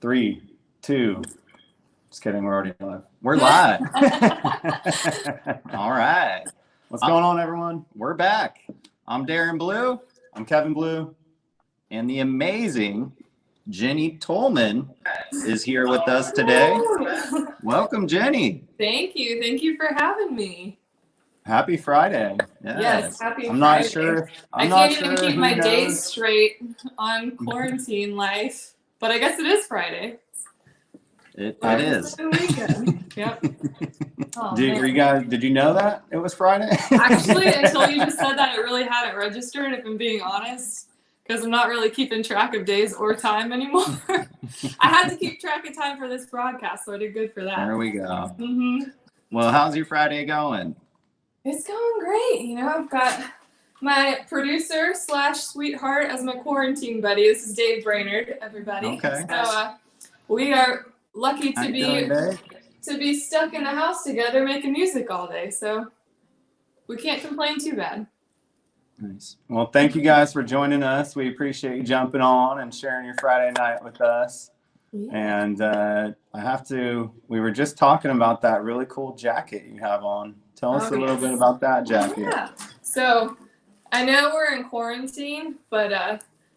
3, 2. Just kidding. We're already live. We're live. All right. What's going on, everyone? We're back. I'm Darren Blue. I'm Kevin Blue. And the amazing Jenny Tolman is here with us today. Welcome, Jenny. Thank you. Thank you for having me. Happy Friday. Yes, happy Friday. I'm not sure. I can't even keep my days straight on quarantine life, but I guess it is Friday. It is. Yep. Oh, did you know that it was Friday? Actually, until you just said that, it really hadn't registered, if I'm being honest, because I'm not really keeping track of days or time anymore. I had to keep track of time for this broadcast, so I did good for that. There we go. Well, how's your Friday going? It's going great. You know, I've got my producer / sweetheart as my quarantine buddy. This is Dave Brainerd, everybody. Okay. So we are lucky to be stuck in the house together making music all day. So we can't complain too bad. Nice. Well, thank you guys for joining us. We appreciate you jumping on and sharing your Friday night with us. Yeah. And we were just talking about that really cool jacket you have on. Tell us a little bit about that jacket. Yeah. So I know we're in quarantine, but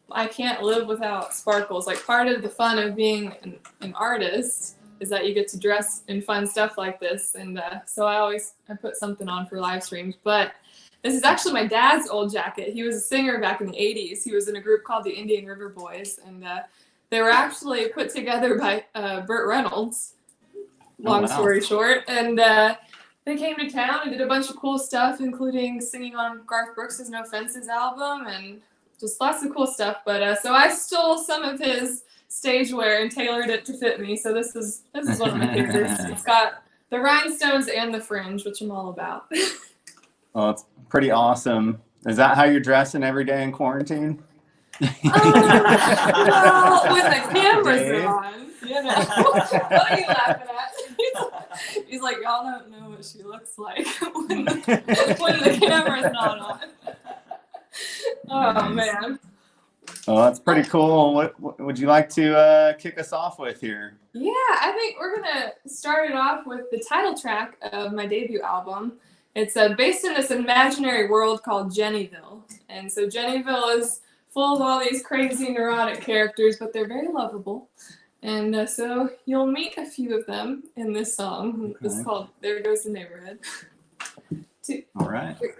I can't live without sparkles. Like, part of the fun of being an artist is that you get to dress in fun stuff like this. And so I put something on for live streams. But this is actually my dad's old jacket. He was a singer back in the 80s. He was in a group called the Indian River Boys. And they were actually put together by Burt Reynolds, long story short. And they came to town and did a bunch of cool stuff, including singing on Garth Brooks' No Fences album and just lots of cool stuff. But so I stole some of his stage wear and tailored it to fit me. So this is one of my favorites. It's got the rhinestones and the fringe, which I'm all about. Well, it's pretty awesome. Is that how you're dressing every day in quarantine? Well, with the cameras on, you know. What are you laughing at? He's like, y'all don't know what she looks like when the camera's not on. Oh, man. Well, that's pretty cool. What would you like to kick us off with here? Yeah, I think we're going to start it off with the title track of my debut album. It's based in this imaginary world called Jennyville. And so Jennyville is full of all these crazy, neurotic characters, but they're very lovable. And so you'll meet a few of them in this song. Okay. It's called There Goes the Neighborhood. 2, all right. 3.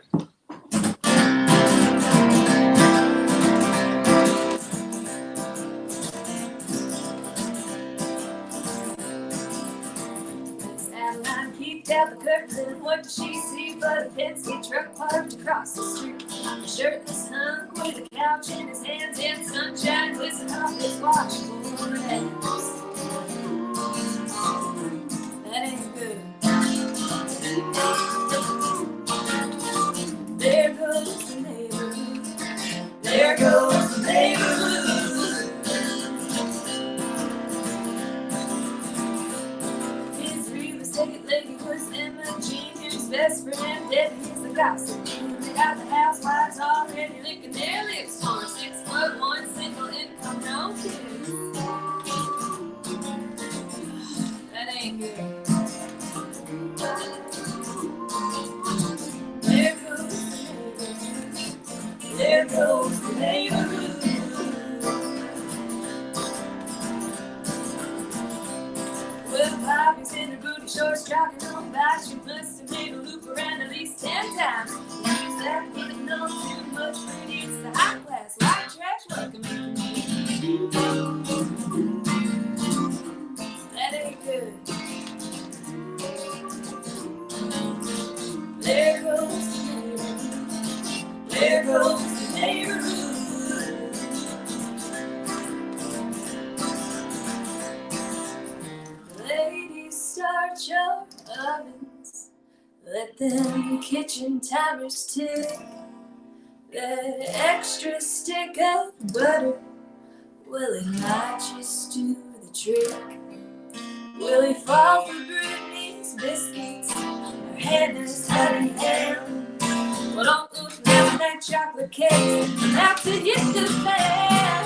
Out the curtain, what does she see but a Penske truck parked across the street? A shirtless hunk with a couch in his hands and sunshine glistening off his washboard hands. That ain't good. There goes the neighborhood. There goes the neighborhood. Lady was Emma Jean, his best friend Debbie is the gossip. They got the housewives already licking their lips for 6'1" single income, no kids. That ain't good. There goes the neighborhood. There goes the neighborhood. Well, Bobby's in her booty shorts, jogging on by. She must have made a loop around at least 10 times. Use that getting on too much pretty. It's the high class white trash welcoming me. That ain't good. There goes the neighborhood. There goes the neighborhood. Start your ovens, let them kitchen timers tick. That extra stick of butter, well, it might just do the trick. Will he fall for Brittany's biscuits or Hannah's honey ham? Well, don't go down that chocolate cake after you hit the fan.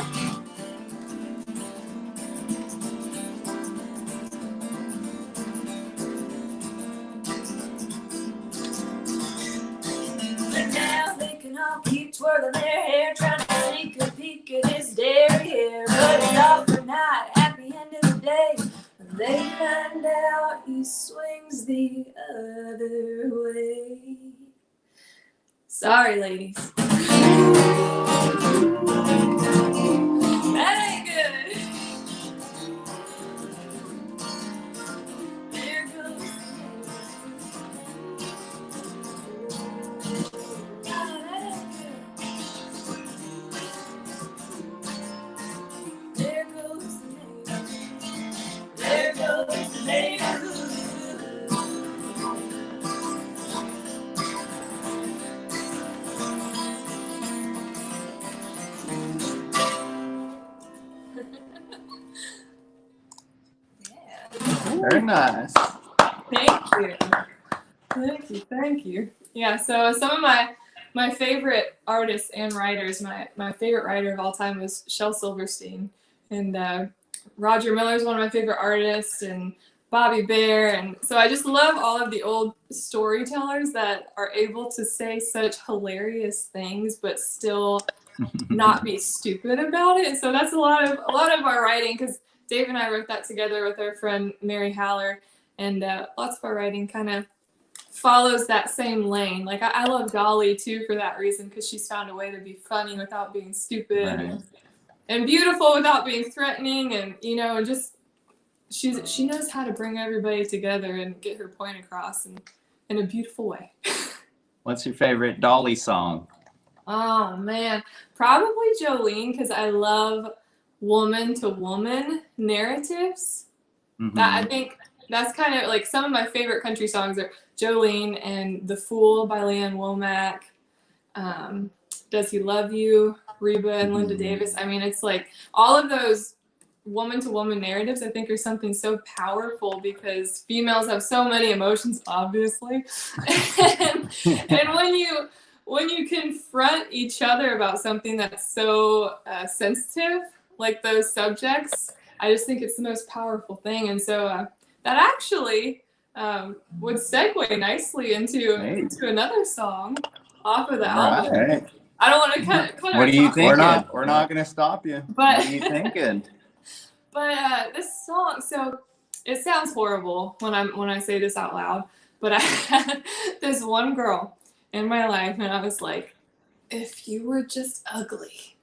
Sorry, ladies. That ain't good. There goes. Oh, that ain't good. There goes the neighborhood. There goes the neighborhood. Very nice. Thank you. Thank you. Yeah, so some of my favorite artists and writers, my favorite writer of all time was Shel Silverstein. And Roger Miller is one of my favorite artists, and Bobby Bear. And so I just love all of the old storytellers that are able to say such hilarious things, but still not be stupid about it. And so that's a lot of our writing, because Dave and I wrote that together with our friend Mary Haller, and lots of our writing kind of follows that same lane. Like I love Dolly too for that reason, because she's found a way to be funny without being stupid, Right. and beautiful without being threatening, and just she knows how to bring everybody together and get her point across in a beautiful way. What's your favorite Dolly song? Oh man, probably Jolene, because I love woman to woman narratives. Mm-hmm. That I think that's kind of like some of my favorite country songs are Jolene and The Fool by Leanne Womack. Does He Love You? Reba and Linda Davis. I mean, it's like all of those woman to woman narratives I think are something so powerful, because females have so many emotions, obviously. and when you confront each other about something that's so sensitive, like those subjects, I just think it's the most powerful thing. And so that actually would segue nicely into another song off of the album. Right. I don't want to cut What do you think? We're not going to stop you. But, what are you thinking? But this song, so it sounds horrible when I say this out loud, but I had this one girl in my life, and I was like, if you were just ugly,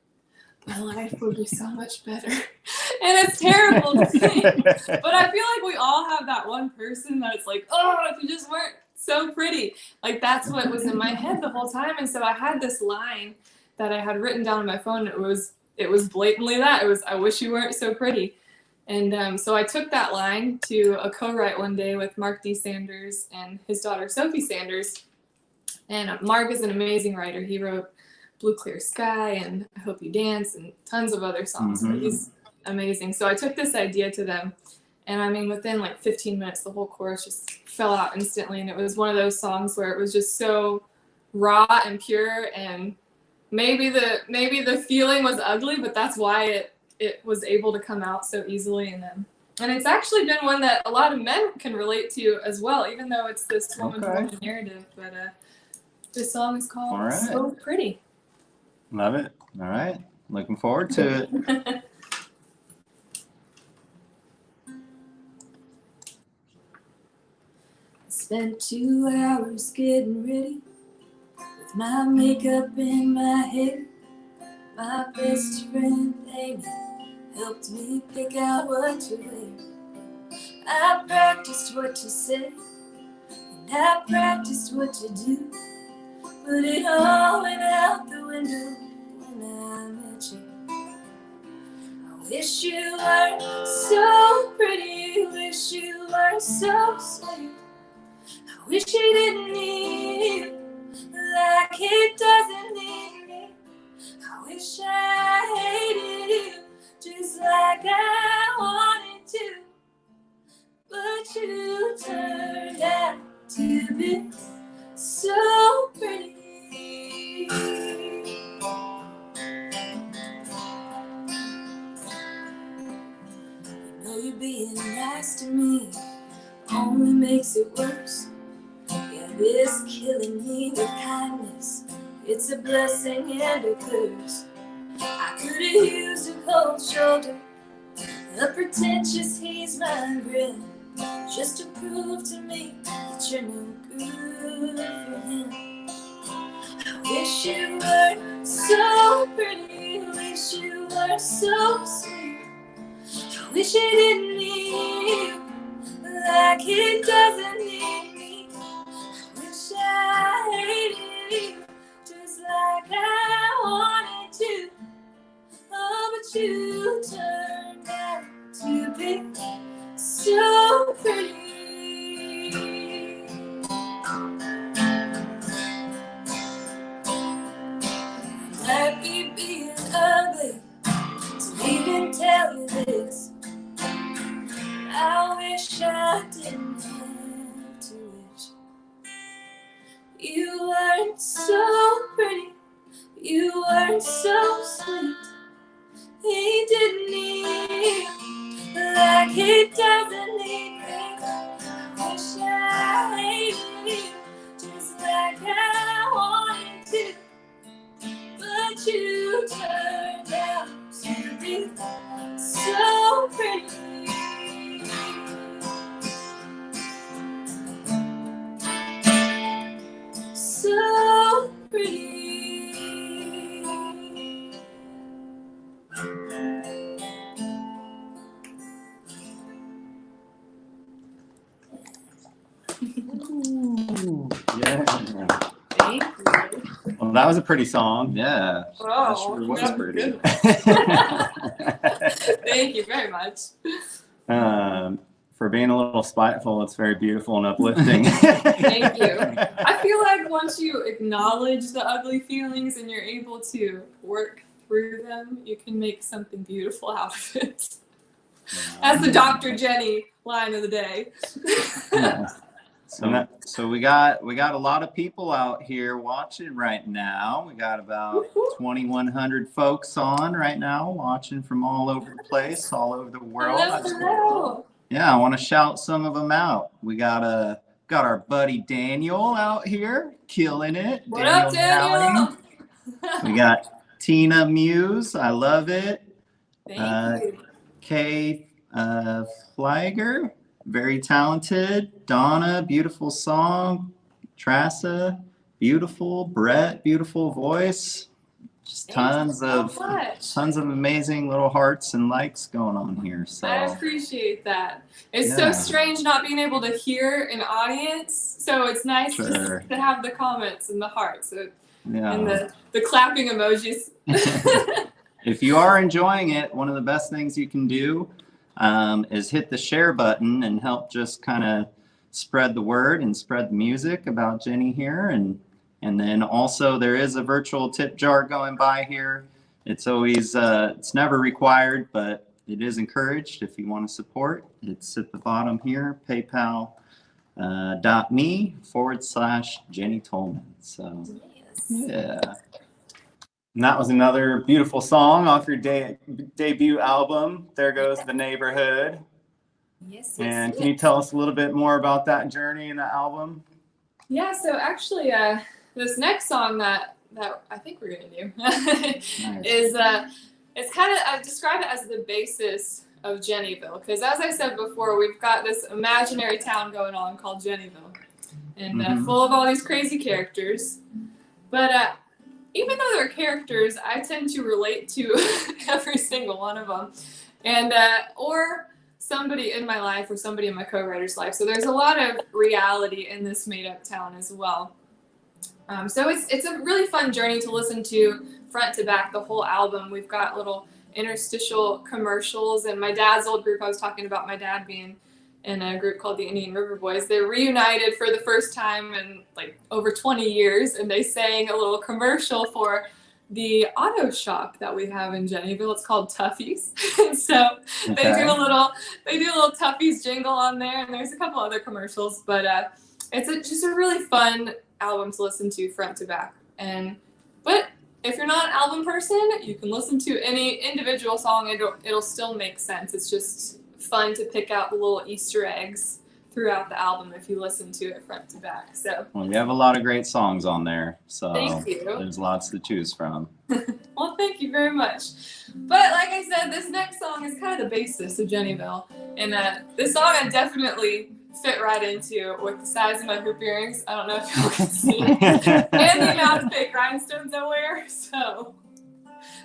my life would be so much better. And it's terrible to think, but I feel like we all have that one person that it's like, oh, if you just weren't so pretty. Like that's what was in my head the whole time. And so I had this line that I had written down on my phone. It was blatantly that. It was, I wish you weren't so pretty. And so I took that line to a co-write one day with Mark D. Sanders and his daughter Sophie Sanders. And Mark is an amazing writer. He wrote Blue Clear Sky and I Hope You Dance and tons of other songs. Mm-hmm. But he's amazing. So I took this idea to them. And I mean, within like 15 minutes, the whole chorus just fell out instantly. And it was one of those songs where it was just so raw and pure. And maybe the feeling was ugly, but that's why it was able to come out so easily. And it's actually been one that a lot of men can relate to as well, even though it's this woman-to-woman narrative. But this song is called So Pretty. Love it. All right. Looking forward to it. Spent 2 hours getting ready with my makeup in my hair. My best friend Amy helped me pick out what to wear. I practiced what to say and I practiced what to do, but it all went out the window when I met you. I wish you were so pretty, wish you were so sweet. I wish it didn't need you like it doesn't need me. I wish I hated you just like I wanted to, but you turned out to be so pretty. You know you're being nice to me only makes it worse. It's killing me with kindness. It's a blessing and a curse. I could have used a cold shoulder, a pretentious he's my grin, just to prove to me that you're no good for him. I Wish you were so pretty, wish you were so sweet. I wish it didn't need you like it doesn't need me. I wish I hated you just like I wanted to. Oh, but you turned out to be so pretty. Might be being ugly to even tell you this. I wish I didn't have to wish. You weren't so pretty, you weren't so sweet. He didn't need you like he doesn't need me. I wish I hated you just like I wanted to. But you turned out to be so pretty. So pretty. Ooh, yeah. Thank you. Well, that was a pretty song. Yeah. Wow, That sure was that pretty. good. Thank you very much. For being a little spiteful, it's very beautiful and uplifting. Thank you. I feel like once you acknowledge the ugly feelings and you're able to work through them, you can make something beautiful out of it. That's the Dr. Jenny line of the day. So we got a lot of people out here watching right now. We got about 2,100 folks on right now, watching from all over the place, all over the world. Hello. Yeah, I want to shout some of them out. We got our buddy Daniel out here, killing it. What up, Daniel? We got Tina Muse, I love it. Thank you. Kay Flieger, very talented. Donna, beautiful song. Trassa, beautiful. Brett, beautiful voice. Just tons of amazing little hearts and likes going on here. So I appreciate that. It's so strange not being able to hear an audience. So it's nice just to have the comments and the hearts and the clapping emojis. If you are enjoying it, one of the best things you can do is hit the share button and help just kind of spread the word and spread the music about Jenny here. And then also there is a virtual tip jar going by here. It's always, it's never required, but it is encouraged if you want to support. It's at the bottom here, paypal.me/Jenny Tolman. So, yeah. And that was another beautiful song off your debut album, There Goes the Neighborhood. Yes. And can you tell us a little bit more about that journey in the album? Yeah, so actually this next song that I think we're going to do is it's kind of, I describe it as the basis of Jennyville, because as I said before, we've got this imaginary town going on called Jennyville, and full of all these crazy characters. But even though they're characters, I tend to relate to every single one of them, and or somebody in my life or somebody in my co-writer's life. So there's a lot of reality in this made-up town as well. So it's a really fun journey to listen to front to back, the whole album. We've got little interstitial commercials, and my dad's old group, I was talking about my dad being in a group called the Indian River Boys. They reunited for the first time in like over 20 years, and they sang a little commercial for the auto shop that we have in Jennyville. It's called Tuffy's. And so they do a little Tuffy's jingle on there, and there's a couple other commercials, but it's just a really fun album to listen to front to back. But if you're not an album person, you can listen to any individual song. It'll still make sense. It's just fun to pick out the little Easter eggs throughout the album if you listen to it front to back. So well, you have a lot of great songs on there, so thank you. There's lots to choose from. Well, thank you very much. But like I said, this next song is kind of the basis of Jennyville, and this song I definitely fit right into with the size of my hoop earrings. I don't know if y'all can see. And the amount of fake rhinestones I wear. So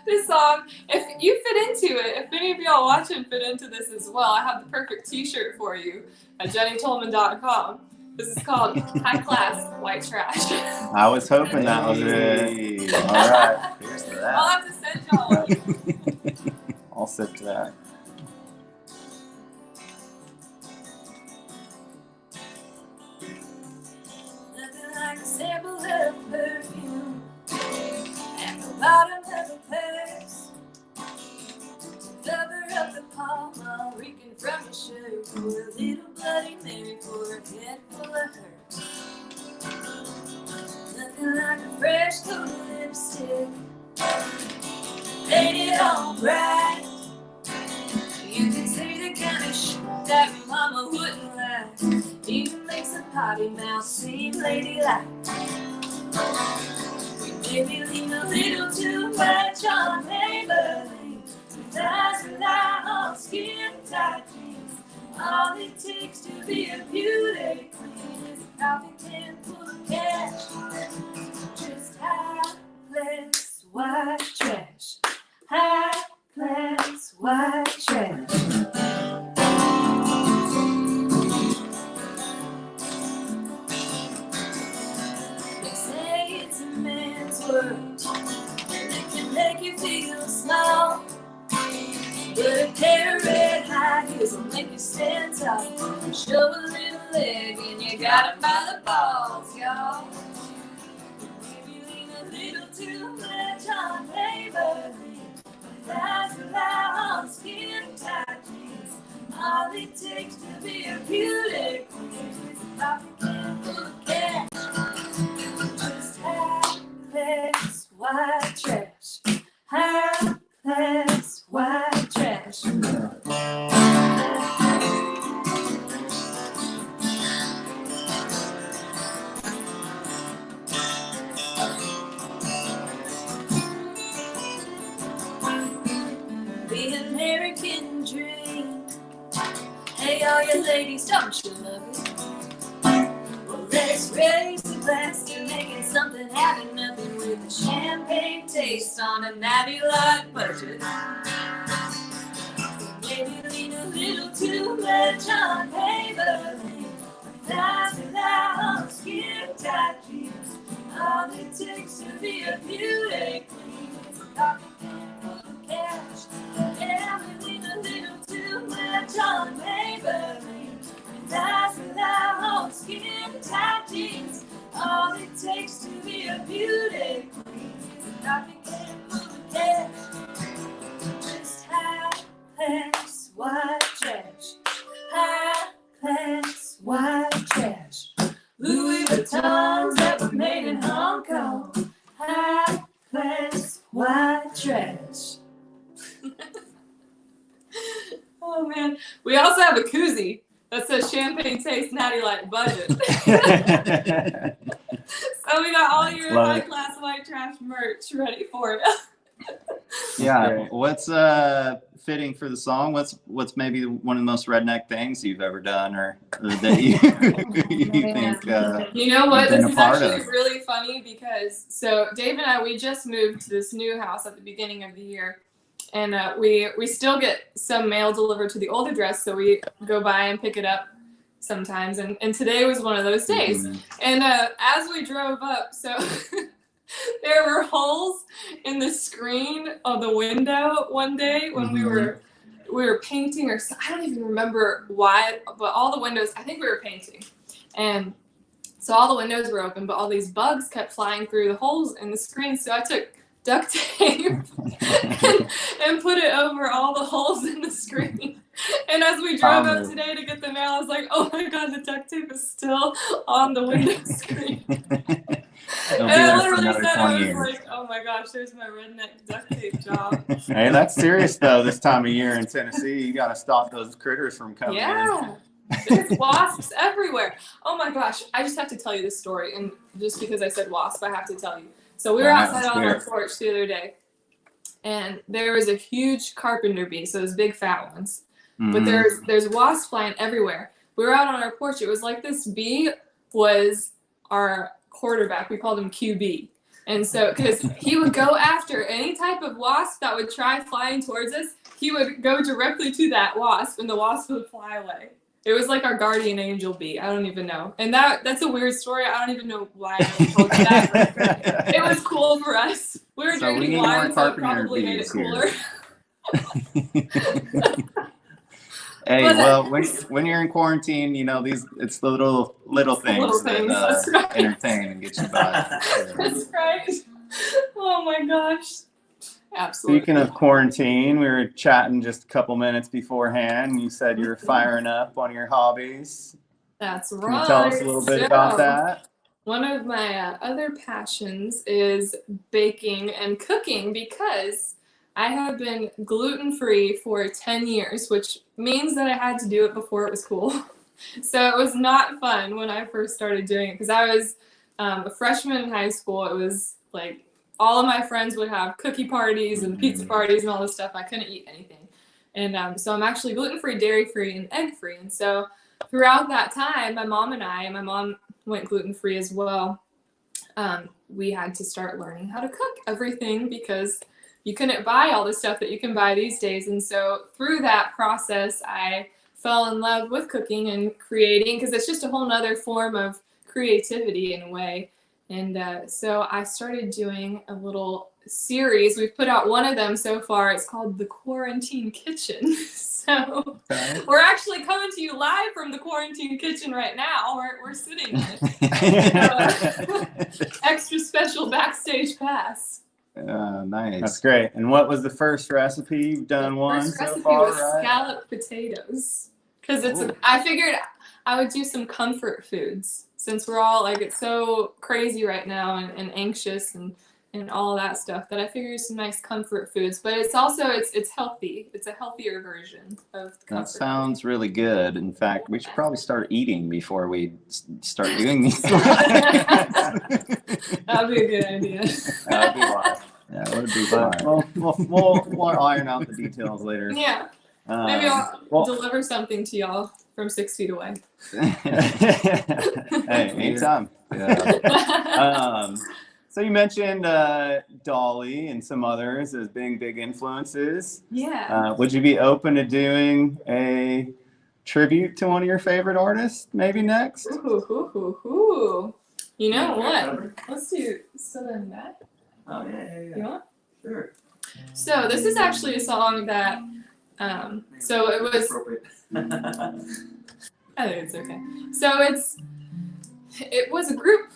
this song, if you fit into it, if any of y'all watching fit into this as well, I have the perfect t-shirt for you at JennyTolman.com. This is called High Class White Trash. I was hoping that was it. All right. Here's to I'll that. have to send y'all one. I'll sip to that. Nothing like a sample of perfume at the bottom of a purse. Cover up the palm while reeking from your shirt. For a little Bloody Mary for a head full of hurt. Nothing like a fresh coat of lipstick painted on bright. You can say the kind of shit that your mama wouldn't like. Even makes a potty mouth seem ladylike. We maybe lean a little too much on Maybelline. With eyes rely on skin tight jeans. All it takes to be a beauty queen is a coffee can full of cash. Just high class white trash. High class white trash. They say it's a man's world, and it can make you feel small. But a pair of red high heels will make you stand tall. Show a little leg and you got it by the balls, y'all. Maybe lean a little too much on Maybelline. Eyes rely on skin tight jeans. All it takes to be a beauty queen is a coffee can full of cash. Just high class white trash. High class white trash. The American dream. Hey, all you ladies, don't you love it? Well, let's raise the glass to making something happen. Nothing with a champagne taste on a natty light budget. Maybe lean a little too much on Maybelline. Eyes rely on skin tight jeans. All it takes to be a beauty queen is a coffee can full of cash. Yeah, we lean a little too much on Maybelline. Eyes rely on skin tight jeans. All it takes to be a beauty queen is a coffee can full of cash. Just high class white trash. High class white trash. Louis Vuittons that were made in Hong Kong. High class white trash. Oh man. We also have a koozie that says champagne taste natty light budget. So we got all your Love high it. class white trash merch ready for you. Yeah. Great. What's fitting for the song? What's maybe one of the most redneck things you've ever done, or that you you think? You know what? Been This a is part actually of. really funny because so Dave and I, we just moved to this new house at the beginning of the year, and we still get some mail delivered to the old address, so we go by and pick it up sometimes. And today was one of those days. Mhm. And as we drove up, so there were holes in the screen of the window one day when we were painting, or I don't even remember why, but all the windows, I think we were painting, and so all the windows were open, but all these bugs kept flying through the holes in the screen. So I took duct tape and put it over all the holes in the screen. And as we drove up today to get the mail, I was like, oh my God, the duct tape is still on the window screen. It'll And be I there for literally another said, 20 I was years. like, oh my gosh, there's my redneck duct tape job. Hey, that's serious though. This time of year in Tennessee, you got to stop those critters from coming in. Yeah. There's wasps everywhere. Oh my gosh, I just have to tell you this story. And just because I said wasp, I have to tell you. So we were Alright, outside let's on hear our it. porch the other day, and there was a huge carpenter bee, so those big fat ones. But Mhm. there's wasps flying everywhere. we were out on our porch. It was like this bee was our quarterback. We called him QB. And so, because he would go after any type of wasp that would try flying towards us, he would go directly to that wasp, and the wasp would fly away. It was like our guardian angel bee. I don't even know. And that's a weird story. I don't even know why I told you that. It was cool for us. We were drinking wine, so it probably made it cooler. Hey, well, when you're in quarantine, you know, it's the little things that entertain and get you by. That's right. Oh my gosh. Absolutely. Speaking of quarantine, we were chatting just a couple minutes beforehand. You said you were firing up one of your hobbies. That's right. Can you tell us a little bit about that? One of my other passions is baking and cooking, because I have been gluten-free for 10 years, which means that I had to do it before it was cool. So it was not fun when I first started doing it, because I was a freshman in high school. It was like all of my friends would have cookie parties and pizza parties and all this stuff. I couldn't eat anything. And so I'm actually gluten-free, dairy-free, and egg-free. And so throughout that time, my mom went gluten-free as well. We had to start learning how to cook everything, because you couldn't buy all the stuff that you can buy these days. And so through that process, I fell in love with cooking and creating, because it's just a whole nother form of creativity in a way. And so I started doing a little series. We've put out one of them so far. It's called The Quarantine Kitchen. So we're actually coming to you live from the quarantine kitchen right now. We're sitting in it. Extra special backstage pass. Nice. That's great. And what was the first recipe? You've done one First so recipe far, was right? scalloped potatoes, because I figured I would do some comfort foods, since we're all like, it's so crazy right now and anxious and all that stuff, that I figured some nice comfort foods. But it's also it's healthy. It's a healthier version of comfort. That sounds really good. In fact, we should probably start eating before we start doing these. That'd be a good idea. That'd be wise. Yeah, that would be fun. We'll iron out the details later. Yeah. Maybe I'll deliver something to y'all from 6 feet away. Hey, anytime. Yeah. So you mentioned Dolly and some others as being big influences. Yeah. Would you be open to doing a tribute to one of your favorite artists maybe next? Ooh. You know what? Let's do Southern Bat. Oh, yeah. You want? Sure. So this is actually a song that, so it was, I think it's okay. So it was a group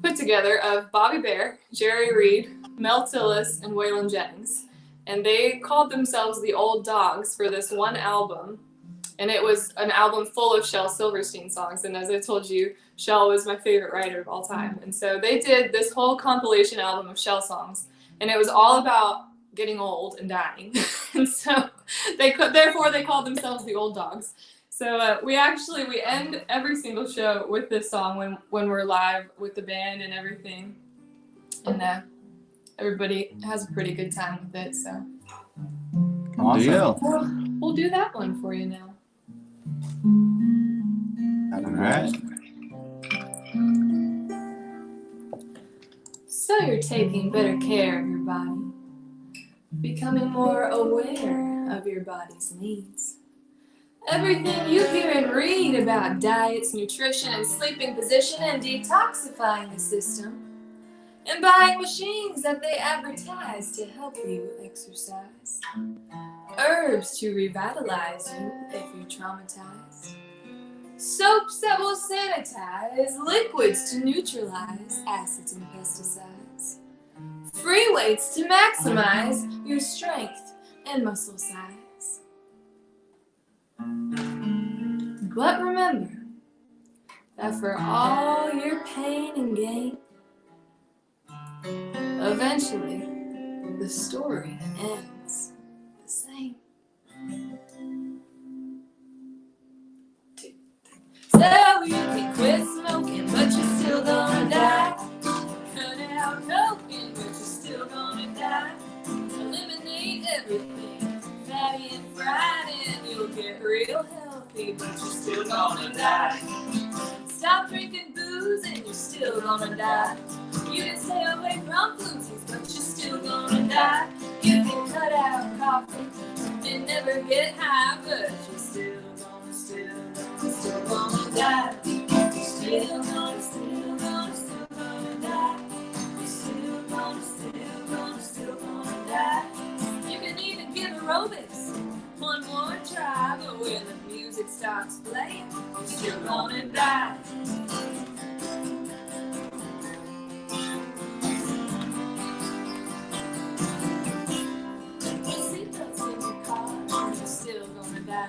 put together of Bobby Bear, Jerry Reed, Mel Tillis, and Waylon Jennings. And they called themselves the Old Dogs for this one album. And it was an album full of Shel Silverstein songs. And as I told you, Shel was my favorite writer of all time. And so they did this whole compilation album of Shel songs. And it was all about getting old and dying. And so therefore they called themselves the Old Dogs. So we end every single show with this song when we're live with the band and everything. And everybody has a pretty good time with it. So Awesome. we'll do that one for you now. All right. So you're taking better care of your body, becoming more aware of your body's needs. Everything you hear and read about diets, nutrition, and sleeping position, and detoxifying the system, and buying machines that they advertise to help you exercise. Herbs to revitalize you if you're traumatized. Soaps that will sanitize, liquids to neutralize acids and pesticides. Free weights to maximize your strength and muscle size. But remember that for all your pain and gain, eventually the story ends the same. So you can quit smoking, but you're still gonna die. Cut out cocaine, but you're still gonna die. Eliminate everything fatty and fried, and you'll get real healthy. healthy, but you're still gonna die. Stop drinking booze and you're still gonna die. You can stay away from floozies, but you're still gonna die. You can cut out coffee and never get high, but you're still gonna die. Still gonna die. You're still gonna die. You can even give aerobics one more try, but when the music starts playing, you're still gonna die. Seatbelts in your car, you're still gonna die.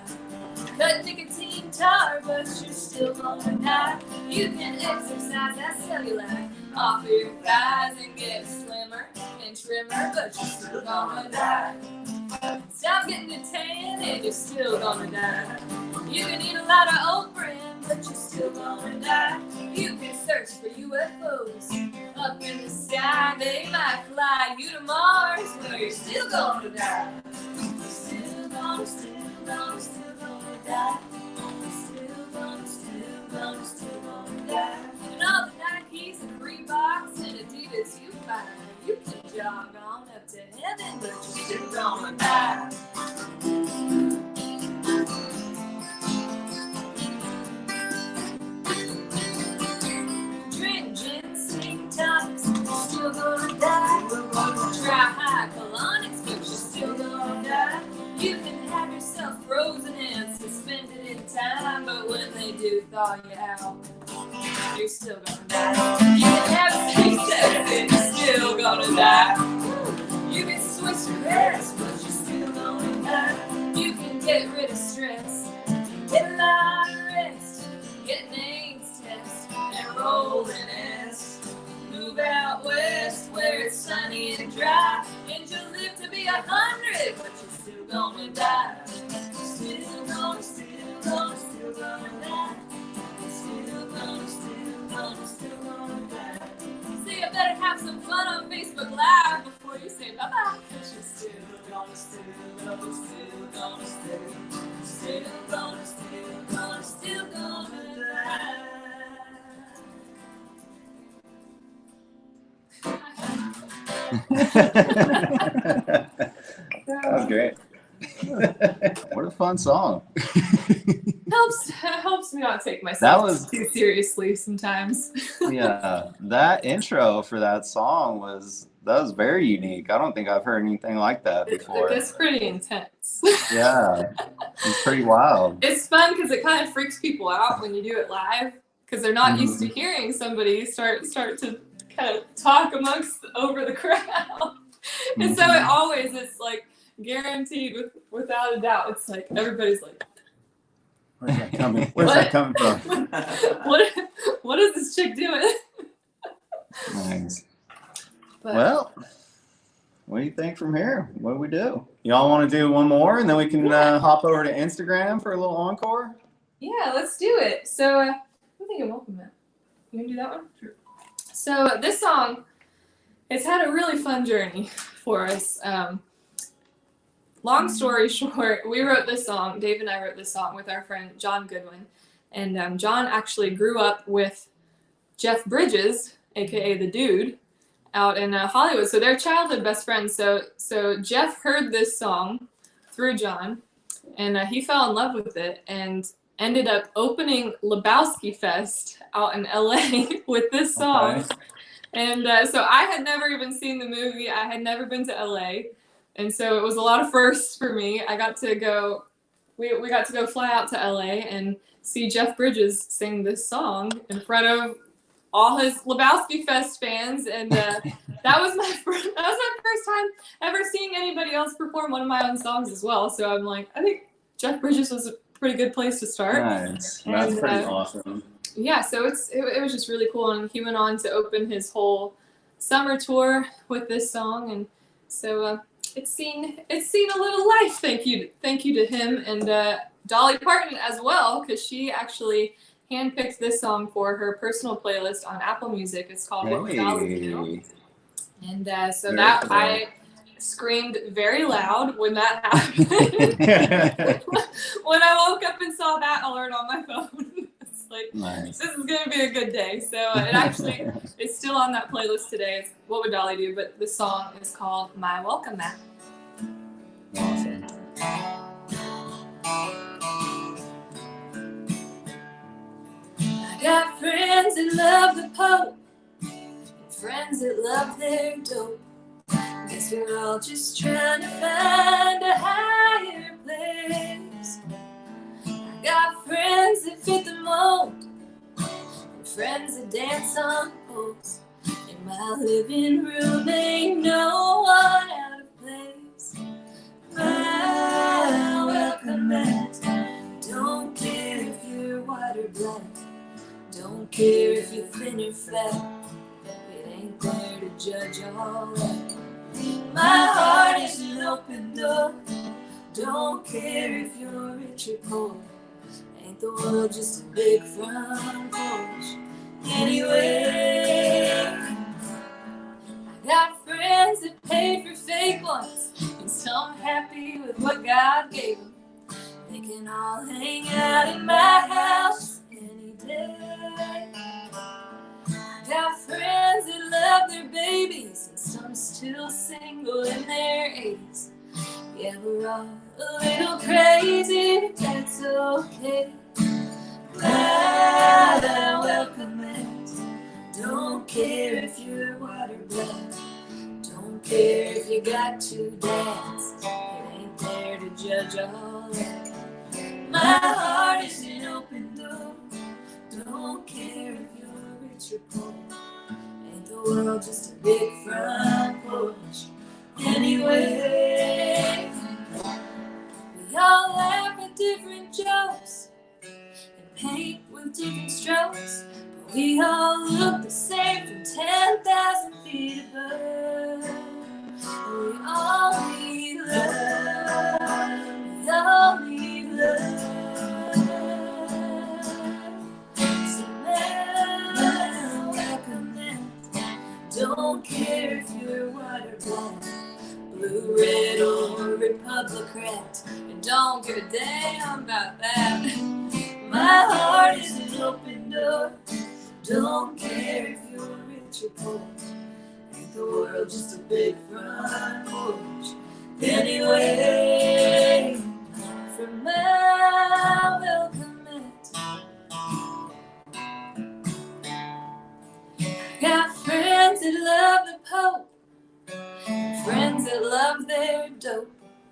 Cut nicotine tar, but you're still gonna die. You can exercise that cellulite off your thighs and get slimmer and trimmer, but you're still gonna die. Stop getting a tan and you're still gonna die. You can eat a lot of oat bran, but you're still gonna die. You can search for UFOs up in the sky. They might fly you to Mars, but you're still gonna die. Still gonna die. Still gonna die. And all the Nikes and Reeboks and Adidas you find, you can jog on up to heaven, but you're still gonna die. Drink ginseng tonics, you're still gonna die. Try high colonics, but you're still gonna die. You can have yourself frozen and suspended in time, but when they do thaw you out, you're still gonna die. You can have sex and you're still gonna die. You can switch your rest, but you're still gonna die. You can get rid of stress, get a lot of rest, get an AIDS test, and roll an S. Move out west where it's sunny and dry, and you'll live to be 100, but you're still gonna die. Still gonna die. Still gonna die. See, I better have some fun on Facebook Live before you say bye-bye, cause you're still gonna That was great. What a fun song. Helps me not take myself too seriously sometimes. Yeah, that intro for that song was very unique. I don't think I've heard anything like that before. It's pretty intense. Yeah, it's pretty wild. It's fun because it kind of freaks people out when you do it live, because they're not used to hearing somebody start to kind of talk over the crowd. And so it always is like guaranteed without a doubt. It's like everybody's like, Where's that coming? Where's that coming from? what is this chick doing? Nice. But, Well, what do you think from here? What do we do? Y'all want to do one more, and then we can hop over to Instagram for a little encore? yeah, let's do it. So I'm thinking welcome Matt. You gonna do that one? Sure. So this song, it's had a really fun journey for us. Long story short, we wrote this song, Dave and I wrote this song with our friend John Goodwin. And John actually grew up with Jeff Bridges, aka the Dude, out in Hollywood. So they're childhood best friends. So Jeff heard this song through John, and he fell in love with it and ended up opening Lebowski Fest out in LA with this song. Okay. And so I had never even seen the movie. I had never been to LA. And so it was a lot of firsts for me. I got to go, we got to go fly out to LA and see Jeff Bridges sing this song in front of all his Lebowski Fest fans. And that was my first time ever seeing anybody else perform one of my own songs as well. So I'm like, I think Jeff Bridges was a pretty good place to start. Nice. That's And, pretty awesome. Yeah, so it was just really cool. And he went on to open his whole summer tour with this song. And so it's seen a little life. Thank you to him and Dolly Parton as well, because she actually handpicked this song for her personal playlist on Apple Music. It's called What Was Dolly Do? And so Very that cool. I screamed very loud when that happened. when I woke up and saw that alert on my phone, it's like, Nice. this is gonna be a good day. So it actually it's still on that playlist today. It's What Would Dolly Do? But the song is called My Welcome Mat. Awesome. I got friends that love the Pope, and friends that love their dope. Guess we're all just trying to find a higher place. I got friends that fit the mold, and friends that dance on poles. In my living room ain't no one out of place. My welcome mat. Don't care if you're white or black. Don't care if you're thin or fat. It ain't there to judge all that. My heart is an open door. Don't care if you're rich or poor. Ain't the world just a big front porch? Anyway, I got friends that paid for fake ones, and some happy with what God gave them. They can all hang out in my house any day. I got friends that love their babies, and some still single in their 80s. Yeah, we're all a little crazy, but that's okay. My welcome mat. Don't care if you're white or black. Don't care if you got two dads. It ain't there to judge all that. My heart is an open door. Don't care if you're rich or poor. Ain't the world just a big front porch? Anyway, we all laugh at different jokes and paint with different strokes, but we all look the same from 10,000 feet above. We all need love. We all need love. So now, welcome mat. Don't care if you're white or black, blue, red, or Republican. And don't give a damn about that. My heart is an open door. Don't care if you're rich or poor. Ain't the world just a big front porch? Anyway, from my welcome mat. Got friends that love the Pope, and friends that love their dope.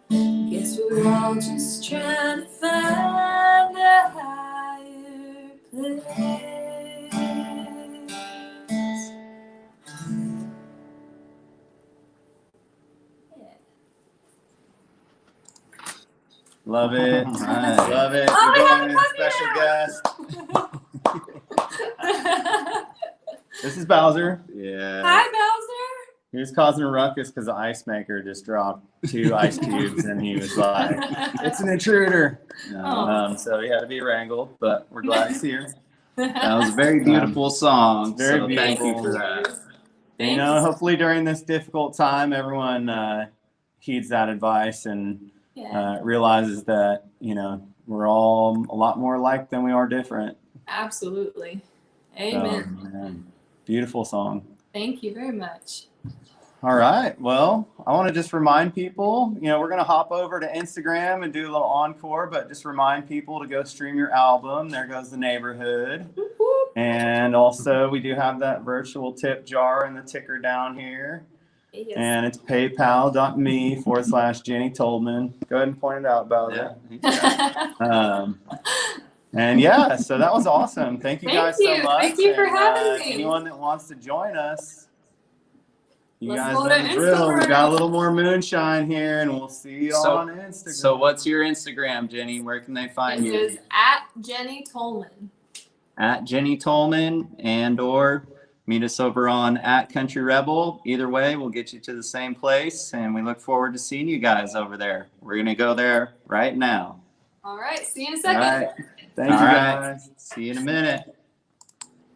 Guess we're all just trying to find a higher place. Love it. Nice. Love it. Oh, we We're have going a in a puppy special guest. This is Bowser. Yeah. Hi, Bowser. He was causing a ruckus because the ice maker just dropped 2 ice cubes, and he was like, "It's an intruder." Oh. So he had to be wrangled, but we're glad he's here. That was a very beautiful song. Very so thank you beautiful. for that. And, you know, hopefully during this difficult time, everyone heeds that advice and Yeah, realizes that, you know, we're all a lot more alike than we are different. absolutely. So, Amen. man, beautiful song. Thank you very much. All right. Well, I want to just remind people, you know, we're going to hop over to Instagram and do a little encore, but just remind people to go stream your album. There Goes the Neighborhood. Whoop, whoop. And also, we do have that virtual tip jar and the ticker down here. Yes. And it's paypal.me/Jenny Tolman. Go ahead and point it out, Bowser. And yeah, so that was awesome. Thank you Thank guys you. so much. Thank you for And, having me. Anyone that wants to join us, you Let's guys go know to the drill. We Instagram. got a little more moonshine here, and we'll see you So- on Instagram. So what's your Instagram, Jenny? Where can they find It you? is at Jenny Tolman. At Jenny Tolman, and or meet us over on at Country Rebel. Either way, we'll get you to the same place, and we look forward to seeing you guys over there. We're gonna go there right now. All right. See you in a All second. right. Thank All you right. guys. See you in a minute.